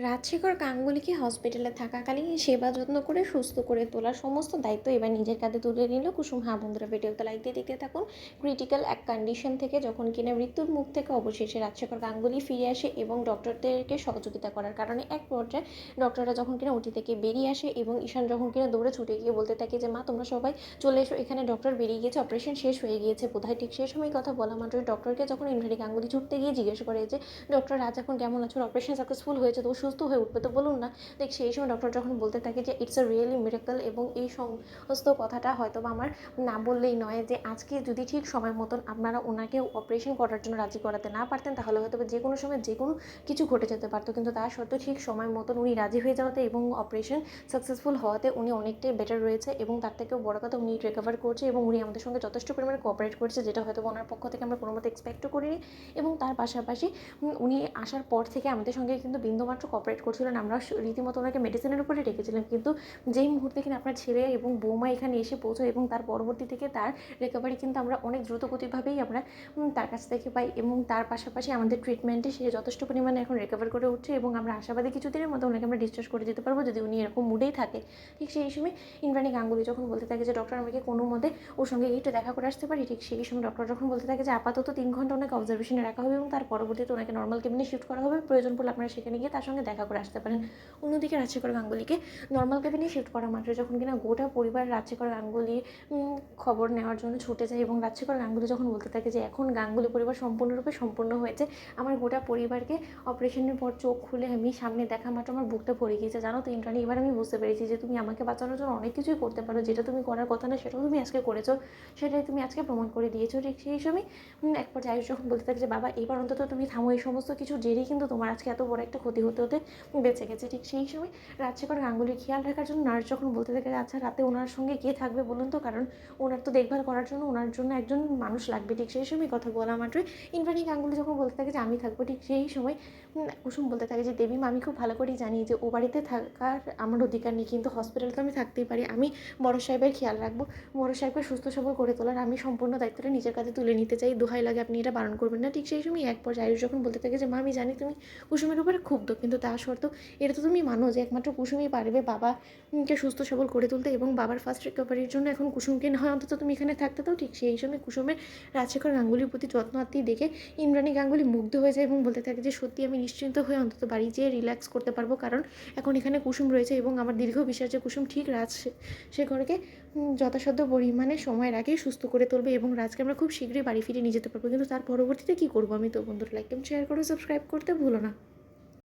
রাজশেখর গাঙ্গুলিকে হসপিটালে থাকাকালীন সেবা যত্ন করে সুস্থ করে তোলার সমস্ত দায়িত্ব এবার নিজের কাঁধে তুলে নিল কুসুম। হ্যাঁ বন্ধুরা, ভিডিওতে লাইক দিয়ে দেখতে থাকুন। ক্রিটিক্যাল এক কন্ডিশন থেকে যখন কিনা মৃত্যুর মুখ থেকে অবশেষে রাজশেখর গাঙ্গুলি ফিরে আসে এবং ডক্টরদেরকে সহযোগিতা করার কারণে এক পর্যায়ে ডক্টররা যখন কিনা ওটি থেকে বেরিয়ে আসে এবং ঈশান যখন কিনা দৌড়ে ছুটে গিয়ে বলতে থাকে যে মা তোমরা সবাই চলে এসো, এখানে ডক্টর বেরিয়ে গিয়েছে, অপারেশন শেষ হয়ে গিয়েছে বোধহয়। ঠিক সেই সময় কথা বলা মাত্রই ডক্টরকে যখন ইন্দ্রাণী গাঙ্গুলি ছুটতে গিয়ে জিজ্ঞেস করে যে ডক্টর আজ এখন কেমন আছো, অপারেশন সাকসেসফুল হয়েছে তো সুস্থ হয়ে উঠবে তো বলুন না। দেখ সেই সময় ডক্টর যখন বলতে থাকে যে ইটস আ রিয়েলি মিরাকল, এবং এই সমস্ত কথাটা হয়তো বা আমার না বললেই নয় যে আজকে যদি ঠিক সময় মতন আপনারা ওনাকে অপারেশন করার জন্য রাজি করাতে না পারতেন তাহলে হয়তো যে কোনো সময় যে কোনো কিছু ঘটে যেতে পারতো, কিন্তু তা সত্ত্বেও ঠিক সময় মতন উনি রাজি হয়ে যাওয়াতে এবং অপারেশন সাকসেসফুল হওয়াতে উনি অনেকটাই বেটার রয়েছে এবং তার থেকেও বড় কথা উনি রিকভার করছে এবং উনি আমাদের সঙ্গে যথেষ্ট পরিমাণে কোঅপারেট করছে, যেটা হয়তো ওনার পক্ষ থেকে আমরা কোনো মতো এক্সপেক্টও করিনি। এবং তার পাশাপাশি উনি আসার পর থেকে আমাদের সঙ্গে কিন্তু বিন্দুমাত্র কোঅপারেট করছিলেন। আমরা রীতিমতো ওনাকে মেডিসিনের উপরে রেখেছিলাম, কিন্তু যেই মুহূর্তে কিনা আপনার ছেলে এবং বৌমা এখানে এসে পৌঁছয় এবং তার পরবর্তী থেকে তার রিকভারি কিন্তু আমরা অনেক দ্রুতগতিভাবেই আমরা তার কাছ থেকে পাই এবং তার পাশাপাশি আমাদের ট্রিটমেন্টে সে যথেষ্ট পরিমাণে এখন রিকভার করে উঠছে এবং আমরা আশাবাদী কিছুদিনের মধ্যে ওনাকে আমরা ডিসচার্জ করে দিতে পারবো যদি উনি এরকম মুডেই থাকে। ঠিক সেই সময় ইন্দ্রাণী গাঙ্গুলি যখন বলতে থাকে যে ডক্টর আমাকে কোনো মতে ওর সঙ্গে একটু দেখা করে আসতে পারি, ঠিক সেই সময় ডক্টর যখন বলতে থাকে যে আপাতত 3 ঘন্টা ওনাকে অবজারভেশনে রাখা হবে এবং তার পরবর্তীতে ওনাকে নর্মাল কেবিনে শিফট করা হবে, প্রয়োজন পড়লে আপনারা সেখানে গিয়ে তার সঙ্গে দেখা করে আসতে পারেন। অন্যদিকে রাজশেখর গাঙ্গুলিকে নর্মাল কেবিনে শিফট করা মাত্র যখন কিনা গোটা পরিবার রাজশেখর গাঙ্গুলির খবর নেওয়ার জন্য ছুটে যায় এবং রাজশেখর গাঙ্গুলি যখন বলতে থাকে যে এখন গাঙ্গুলি পরিবার সম্পূর্ণরূপে সম্পূর্ণ হয়েছে, আমার গোটা পরিবারকে অপারেশনের পর চোখ খুলে আমি সামনে দেখা মাত্র আমার বুকটা ভরে গিয়েছে, জানো তো ইন্দ্রাণী, এবার আমি বুঝতে পেরেছি যে তুমি আমাকে বাঁচানোর জন্য অনেক কিছুই করতে পারো, যেটা তুমি করার কথা না সেটাও তুমি আজকে করেছো, সেটাই তুমি আজকে প্রমাণ করে দিয়েছো। ঠিক সেই সময় এক পর্যায়ে আয়ুষ যখন বলতে থাকে যে বাবা এবার অন্তত তুমি থামো, এই সমস্ত কিছু জেরেই কিন্তু তোমার আজকে এত বড় একটা ক্ষতি হতে হতে বেঁচে গেছে। ঠিক সেই সময় রাজশেখর গাঙ্গুলির খেয়াল রাখার জন্য নার্স যখন বলতে থাকে আচ্ছা রাতে ওনার সঙ্গে কে থাকবে বলুন তো, কারণ ওনার তো দেখভাল করার জন্য ওনার জন্য একজন মানুষ লাগবে। ঠিক সেই সময় কথা বলা মাত্রই ইন্দ্রাণী গাঙ্গুলি যখন বলতে থাকে যে আমি থাকবো, ঠিক সেই সময় কুসুম বলতে থাকে যে দেবী মা আমি খুব ভালো করেই জানি যে ও বাড়িতে থাকার আমার অধিকার নেই, কিন্তু হসপিটালে তো আমি থাকতেই পারি, আমি বড় সাহেবের খেয়াল রাখবো, বড় সাহেবকে সুস্থ সবল করে তোলার আমি সম্পূর্ণ দায়িত্বটা নিজের কাছে তুলে নিতে চাই, দোহাই লাগে আপনি এটা বারণ করবেন না। ঠিক সেই সময় এক পর্যায়ে আয়ুষ যখন বলতে থাকে যে মা আমি জানি তুমি কুসুমের উপরে ক্ষুব্ধ, কিন্তু তা সত্ত্বেও এটা তো তুমি মানো যে একমাত্র কুসুমই পারবে বাবাকে সুস্থ সবল করে তুলতে এবং বাবার ফার্স্ট রিকভারির জন্য এখন কুসুমকে না হয় অন্তত তুমি এখানে থাকতে দাও। ঠিক সেই সময় কুসুমের রাজশেখর গাঙ্গুলির প্রতি যত্ন আত্মীয় দেখে ইন্দ্রাণী গাঙ্গুলি মুগ্ধ হয়ে যায় এবং বলতে থাকে যে সত্যি আমি নিশ্চিন্ত হয়ে অন্তত বাড়ি যেয়ে রিল্যাক্স করতে পারবো, কারণ এখন এখানে কুসুম রয়েছে এবং আমার দীর্ঘ বিশ্বাস যে কুসুম ঠিক রাজশেখরকে যথাসাধ্য পরিমাণে সময়ের আগেই সুস্থ করে তুলবে এবং রাজকে আমরা খুব শীঘ্রই বাড়ি ফিরে নিয়ে যেতে পারবো। কিন্তু তার পরবর্তীতে কী করবো আমি? তো বন্ধুরা লাইক এবং শেয়ার করো, সাবস্ক্রাইব করতে ভুলো না।